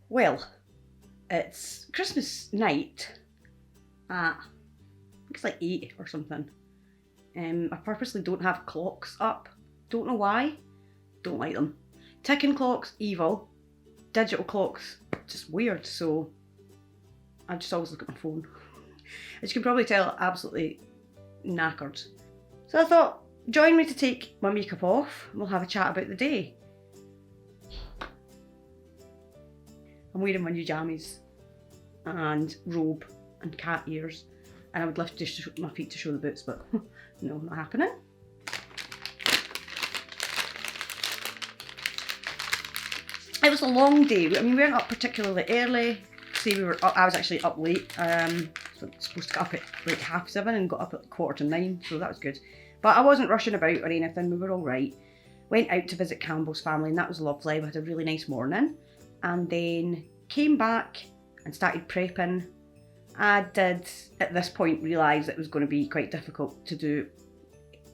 Well, it's Christmas night at, I think it's like 8 or something. I purposely don't have clocks up. Don't know why. Don't like them. Ticking clocks, evil. Digital clocks, just weird. So I just always look at my phone. As you can probably tell, absolutely knackered. So I thought, join me to take my makeup off and we'll have a chat about the day. I'm wearing my new jammies and robe and cat ears, and I would lift my feet to show the boots, but no, not happening. It was a long day. I mean, we weren't up particularly early. See, I was actually up late. So I was supposed to get up at like 7:30 and got up at 9:15, so that was good. But I wasn't rushing about or anything. We were all right. Went out to visit Campbell's family, and that was lovely. We had a really nice morning, and then came back and started prepping. I did at this point realise it was going to be quite difficult to do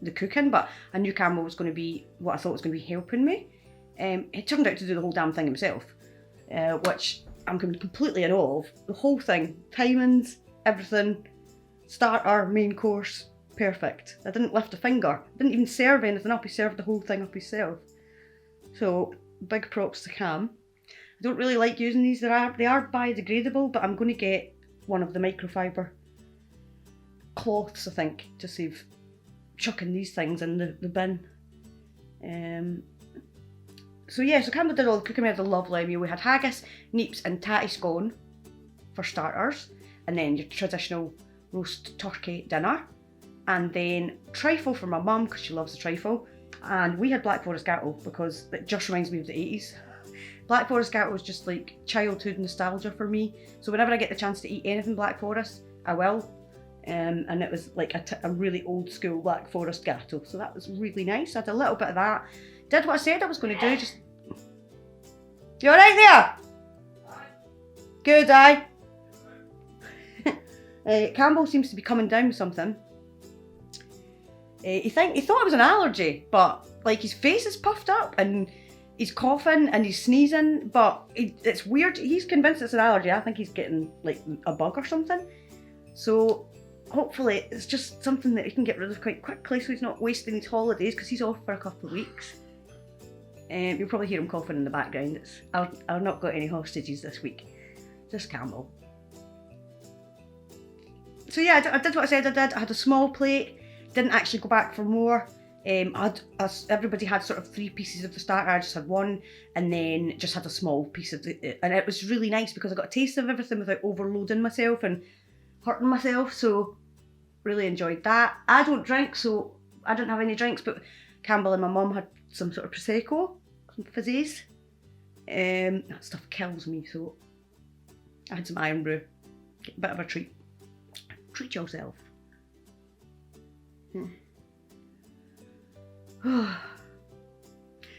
the cooking, but I knew Campbell was going to be what I thought was going to be helping me. He turned out to do the whole damn thing himself, which I'm completely in awe of. The whole thing, timings, everything, starter, main course, perfect. I didn't lift a finger, didn't even serve anything up, he served the whole thing up himself. So, big props to Cam. I don't really like using these, they are biodegradable, but I'm going to get one of the microfiber cloths, I think, to save chucking these things in the bin. So Campbell did all the cooking. We had a lovely meal. We had haggis, neeps and tatty scone for starters, and then your traditional roast turkey dinner, and then trifle for my mum because she loves the trifle, and we had Black Forest gatto because it just reminds me of the 80s. Black Forest gatto was just like childhood nostalgia for me, so whenever I get the chance to eat anything Black Forest, I will. And it was like a really old school Black Forest gatto, so that was really nice. I had a little bit of that. Did what I said I was going to do. Just, you all right there? Good, aye. Campbell seems to be coming down with something. He thought it was an allergy, but like his face is puffed up and he's coughing and he's sneezing, but it's weird. He's convinced it's an allergy. I think he's getting like a bug or something. So hopefully it's just something that he can get rid of quite quickly so he's not wasting his holidays because he's off for a couple of weeks. You'll probably hear him coughing in the background. I've not got any hostages this week, just Campbell. So yeah, I did what I said I did. I had a small plate, didn't actually go back for more. Everybody had sort of 3 pieces of the starter, I just had one, and then just had a small piece of and it was really nice because I got a taste of everything without overloading myself and hurting myself, so really enjoyed that. I don't drink, so I didn't have any drinks, but Campbell and my mum had some sort of Prosecco, some fizzies. That stuff kills me, so I had some Iron Brew. A bit of a treat. Treat yourself.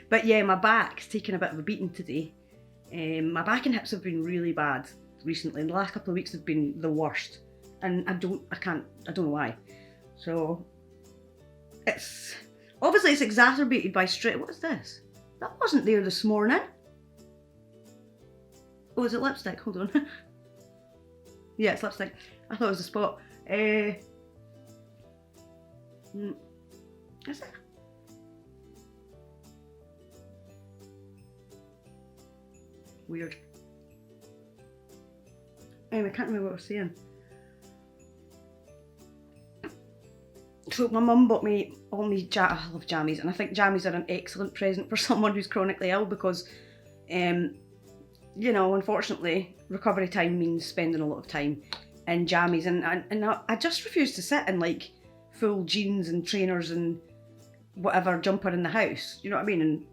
But yeah, my back's taken a bit of a beating today. My back and hips have been really bad recently. In the last couple of weeks have been the worst. And I don't know why. So, it's exacerbated by what is this? That wasn't there this morning. Oh, is it lipstick? Hold on. Yeah, it's lipstick. I thought it was a spot. Is it? Weird. Anyway, I can't remember what I was saying. So my mum bought me all these I love jammies, and I think jammies are an excellent present for someone who's chronically ill because, unfortunately, recovery time means spending a lot of time in jammies, and I just refuse to sit in like full jeans and trainers and whatever jumper in the house. You know what I mean? And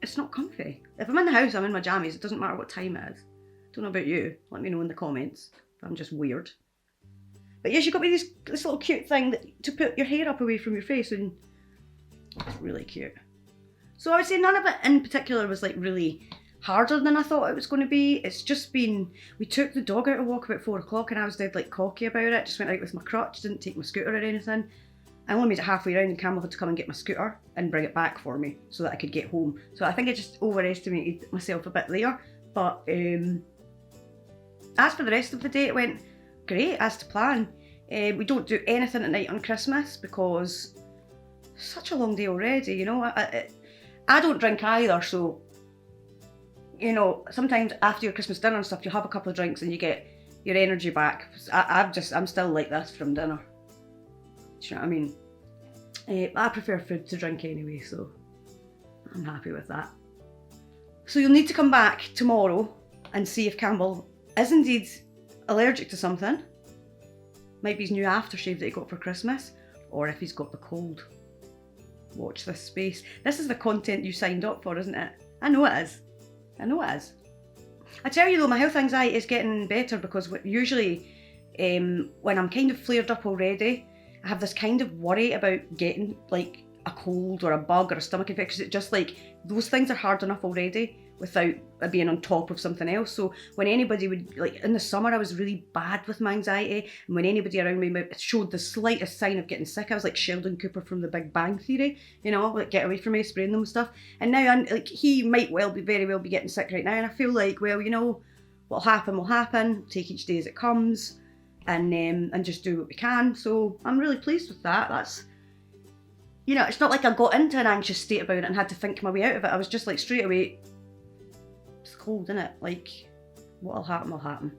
it's not comfy. If I'm in the house, I'm in my jammies. It doesn't matter what time it is. Don't know about you. Let me know in the comments if I'm just weird. But yes, you got me this little cute thing to put your hair up away from your face, and it's really cute. So I would say none of it in particular was like really harder than I thought it was going to be. It's just been, we took the dog out a walk about 4 o'clock and I was dead like cocky about it. Just went out with my crutch, didn't take my scooter or anything. I only made it halfway around and Campbell had to come and get my scooter and bring it back for me so that I could get home. So I think I just overestimated myself a bit there. But as for the rest of the day, it went great, as to plan. We don't do anything at night on Christmas because it's such a long day already, you know. I don't drink either, so, you know, sometimes after your Christmas dinner and stuff, you have a couple of drinks and you get your energy back. I'm still like this from dinner. Do you know what I mean? I prefer food to drink anyway, so I'm happy with that. So you'll need to come back tomorrow and see if Campbell is indeed allergic to something. Might be his new aftershave that he got for Christmas, or if he's got the cold. Watch this space. This is the content you signed up for, isn't it? I know it is. I know it is. I tell you though, my health anxiety is getting better because usually when I'm kind of flared up already, I have this kind of worry about getting like a cold or a bug or a stomach infection. It's just like, those things are hard enough already without being on top of something else. So when anybody would, like in the summer I was really bad with my anxiety, and when anybody around me showed the slightest sign of getting sick, I was like Sheldon Cooper from The Big Bang Theory, you know, like get away from me, spraying them with stuff. And now I'm like, he might very well be getting sick right now, and I feel like, well, you know, what'll happen will happen, take each day as it comes, and just do what we can. So I'm really pleased with that. That's, you know, it's not like I got into an anxious state about it and had to think my way out of it. I was just like straight away, it's cold, isn't it? Like, what'll happen will happen.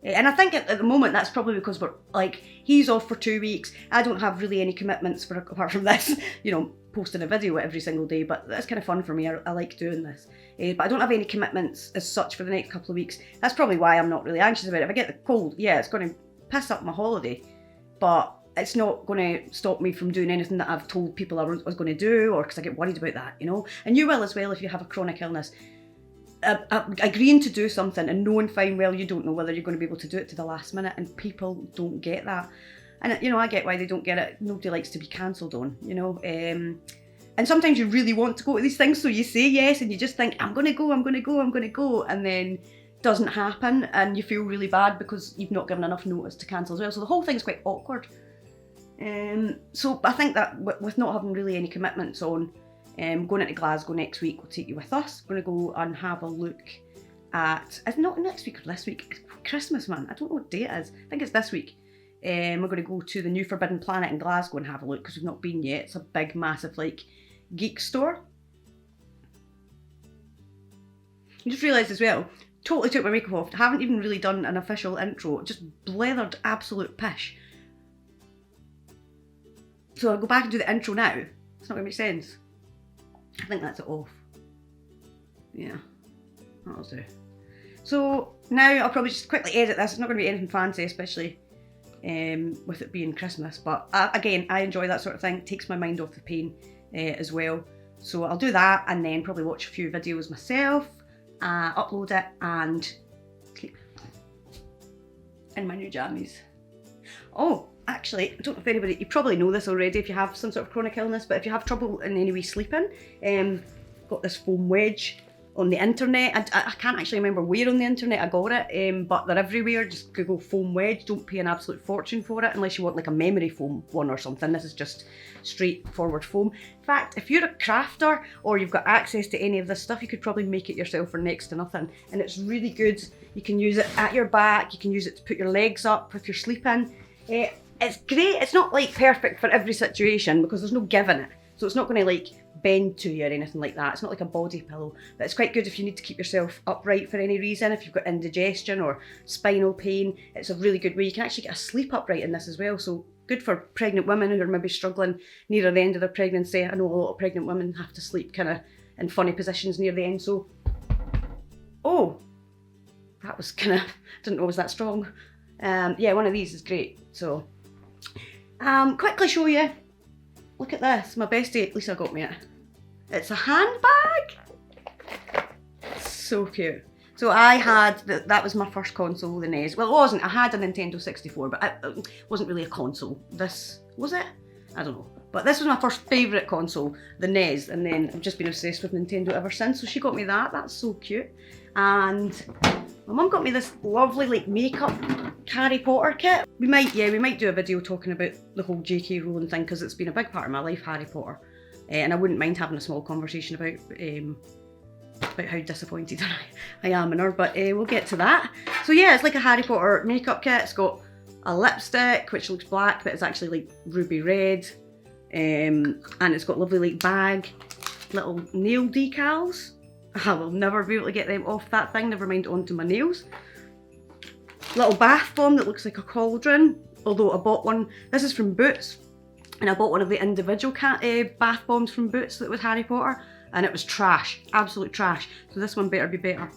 And I think at the moment that's probably because we're like, he's off for 2 weeks. I don't have really any commitments apart from this, you know, posting a video every single day, but that's kind of fun for me. I like doing this. But I don't have any commitments as such for the next couple of weeks. That's probably why I'm not really anxious about it. If I get the cold, yeah, it's going to piss up my holiday, but it's not going to stop me from doing anything that I've told people I was going to do, or because I get worried about that, you know. And you will as well if you have a chronic illness. Agreeing to do something and knowing fine well you don't know whether you're going to be able to do it to the last minute, and people don't get that. And you know, I get why they don't get it. Nobody likes to be cancelled on, you know. And sometimes you really want to go to these things, so you say yes and you just think, I'm going to go, and then doesn't happen, and you feel really bad because you've not given enough notice to cancel as well. So the whole thing's quite awkward. So I think that with not having really any commitments on, going into Glasgow next week, we'll take you with us. We're going to go and have a look at, it's not next week or this week, it's Christmas, man. I don't know what day it is. I think it's this week. We're going to go to the New Forbidden Planet in Glasgow and have a look because we've not been yet. It's a big, massive, like, geek store. I just realised as well, totally took my makeup off. I haven't even really done an official intro. Just blethered absolute pish. So I'll go back and do the intro now. It's not going to make sense. I think that's it off. Yeah, that'll do. So now I'll probably just quickly edit this. It's not going to be anything fancy, especially with it being Christmas. But again, I enjoy that sort of thing. It takes my mind off the pain as well. So I'll do that and then probably watch a few videos myself, upload it and sleep in my new jammies. Oh, actually, I don't know if anybody, you probably know this already if you have some sort of chronic illness, but if you have trouble in any way sleeping, got this foam wedge on the internet. I can't actually remember where on the internet I got it, but they're everywhere. Just Google foam wedge. Don't pay an absolute fortune for it unless you want like a memory foam one or something. This is just straightforward foam. In fact, if you're a crafter or you've got access to any of this stuff, you could probably make it yourself for next to nothing. And it's really good. You can use it at your back. You can use it to put your legs up if you're sleeping. It's great. It's not like perfect for every situation because there's no give in it. So it's not going to like bend to you or anything like that. It's not like a body pillow, but it's quite good if you need to keep yourself upright for any reason. If you've got indigestion or spinal pain, it's a really good way. You can actually get a sleep upright in this as well. So good for pregnant women who are maybe struggling near the end of their pregnancy. I know a lot of pregnant women have to sleep kind of in funny positions near the end. So, oh, that was kind of, didn't know it was that strong. Yeah, one of these is great. So, quickly show you. Look at this. My bestie Lisa got me it. It's a handbag. So cute. So I had, that was my first console, the NES. Well, it wasn't. I had a Nintendo 64, but it wasn't really a console. This, was it? I don't know. But this was my first favourite console, the NES. And then I've just been obsessed with Nintendo ever since. So she got me that. That's so cute. And my mum got me this lovely like makeup Harry Potter kit. We might do a video talking about the whole J.K. Rowling thing because it's been a big part of my life, Harry Potter. And I wouldn't mind having a small conversation about about how disappointed I am in her, but we'll get to that. So yeah, it's like a Harry Potter makeup kit. It's got a lipstick which looks black but it's actually like ruby red, and it's got lovely like bag, little nail decals. I will never be able to get them off that thing, never mind onto my nails. Little bath bomb that looks like a cauldron, although I bought one, this is from Boots, and I bought one of the individual bath bombs from Boots that was Harry Potter, and it was trash, absolute trash. So this one better be better.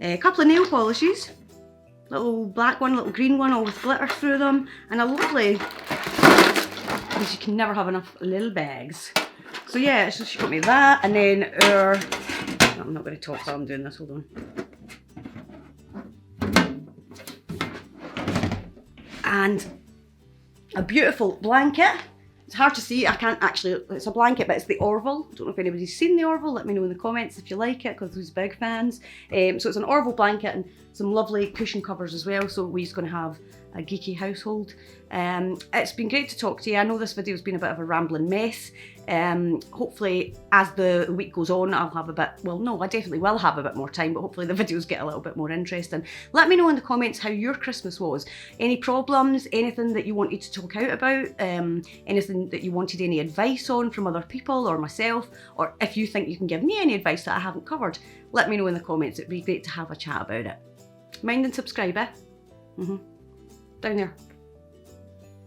A couple of nail polishes, little black one, little green one, all with glitter through them, and a lovely, because you can never have enough little bags. So yeah, so she got me that, and then our, I'm not going to talk while I'm doing this, hold on. And a beautiful blanket. It's hard to see, I can't actually, it's a blanket, but it's the Orville. I don't know if anybody's seen the Orville, let me know in the comments if you like it, because who's big fans. So it's an Orville blanket and some lovely cushion covers as well, so we're just going to have a geeky household. It's been great to talk to you. I know this video's been a bit of a rambling mess. Hopefully as the week goes on I'll have a bit, well no, I definitely will have a bit more time, but hopefully the videos get a little bit more interesting. Let me know in the comments how your Christmas was. Any problems, anything that you wanted to talk out about, anything that you wanted any advice on from other people or myself, or if you think you can give me any advice that I haven't covered, let me know in the comments. It'd be great to have a chat about it. Mind and subscribe, eh? Down there.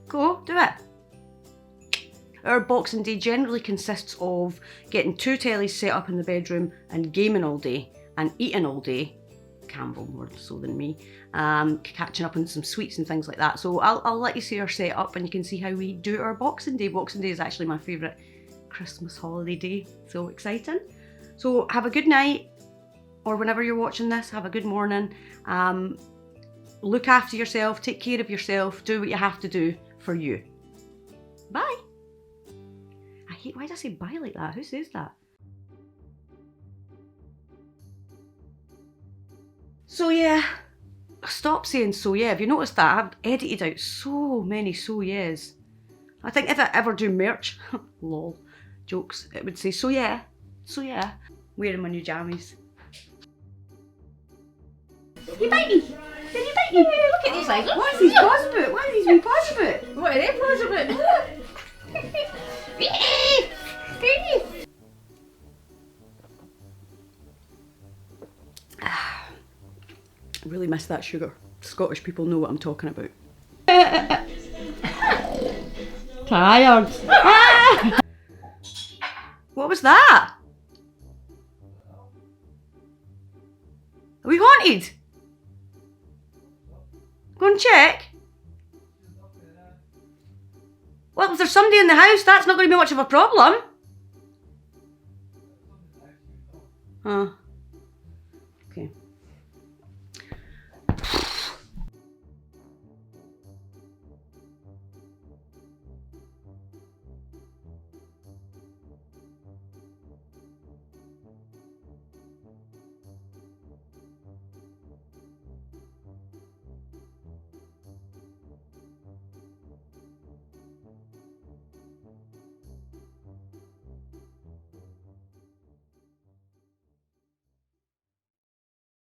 Go, do it. Our Boxing Day generally consists of getting 2 tellies set up in the bedroom and gaming all day and eating all day. Campbell more so than me. Catching up on some sweets and things like that. So I'll let you see our setup and you can see how we do our Boxing Day. Boxing Day is actually my favourite Christmas holiday day. So exciting. So have a good night, or whenever you're watching this, have a good morning. Look after yourself, take care of yourself, do what you have to do for you. Bye. I hate, why did I say bye like that? Who says that? So yeah, stop saying so yeah. Have you noticed that? I've edited out so many so yeahs. I think if I ever do merch, lol, jokes, it would say so yeah, wearing my new jammies. You bite me! Did you bite me? Look at these legs. What is these paws about? What are these wee paws about? What are they paws about? I really miss that sugar. Scottish people know what I'm talking about. Tired. What was that? Are we haunted? Go and check. Well, if there's somebody in the house, that's not going to be much of a problem.